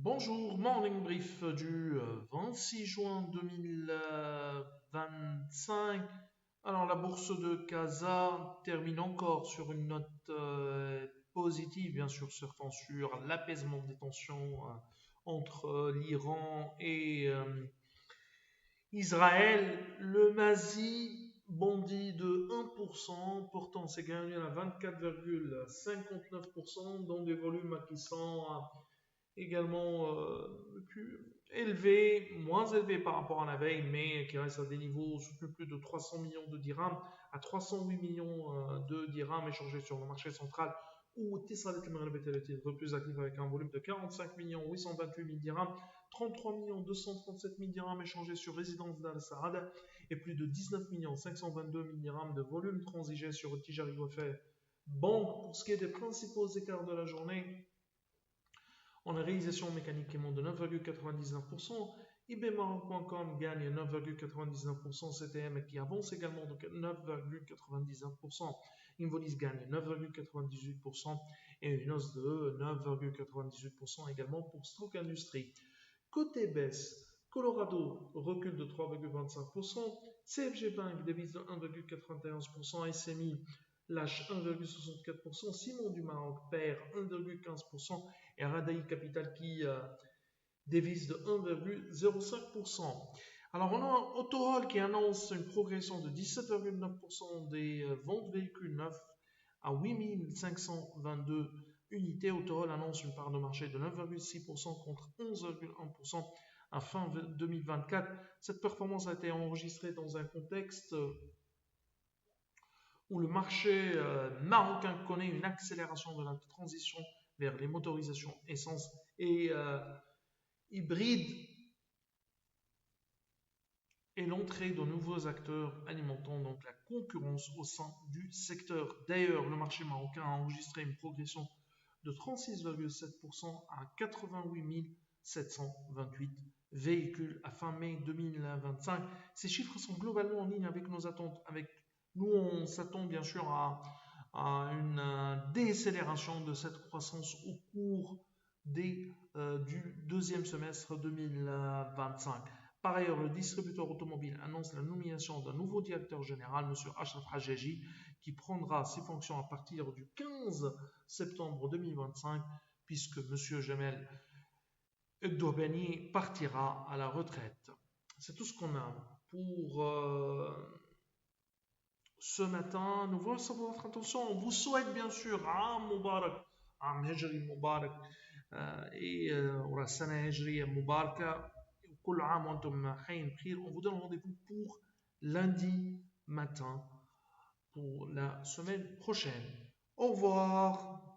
Bonjour, morning brief du 26 juin 2025. Alors la bourse de Casa termine encore sur une note positive, bien sûr, surfant sur l'apaisement des tensions entre l'Iran et Israël. Le Masi bondit de 1%, portant ses gains à 24,59% dans des volumes qui sont également élevé, moins élevé par rapport à la veille, mais qui reste à des niveaux de plus de 300 millions de dirhams à 308 millions de dirhams échangés sur le marché central où Tissalet al-Maghreb était le plus actif avec un volume de 45 millions 828 000 dirhams, 33 millions 237 000 dirhams échangés sur Résidence d'Al Saad et plus de 19 millions 522 000 dirhams de volume transigé sur Tijari Wafah Bank. Pour ce qui est des principaux écarts de la journée, en réalisation mécaniquement de 9,99%, ibmaroc.com gagne 9,99%, CTM qui avance également de 9,99%, Involis gagne 9,98% et une hausse de 9,98% également pour Stock Industries. Côté baisse, Colorado recule de 3,25%, CFG Bank dévise de 1,91%, SMI lâche 1,64%, Simon du Maroc perd 1,15% et Radaï Capital qui dévise de 1,05%. Alors on a Autohall qui annonce une progression de 17,9% des ventes de véhicules neufs à 8522 unités. Autohall annonce une part de marché de 9,6% contre 11,1% à fin 2024. Cette performance a été enregistrée dans un contexte où le marché marocain connaît une accélération de la transition vers les motorisations essence et hybrides et l'entrée de nouveaux acteurs alimentant donc la concurrence au sein du secteur. D'ailleurs, le marché marocain a enregistré une progression de 36,7% à 88 728 véhicules à fin mai 2025. Ces chiffres sont globalement en ligne avec nos attentes. Nous, on s'attend bien sûr à une décélération de cette croissance au cours du deuxième semestre 2025. Par ailleurs, le distributeur automobile annonce la nomination d'un nouveau directeur général, M. Ashraf Hajaji, qui prendra ses fonctions à partir du 15 septembre 2025, puisque M. Jamel Eddouhbani partira à la retraite. C'est tout ce qu'on a pour ce matin. Nous voulons savoir votre attention. On vous souhaite bien sûr Am Mubarak, Am Hijri Mubarak et Sana Hijri Mubaraka. On vous donne rendez-vous pour lundi matin pour la semaine prochaine. Au revoir.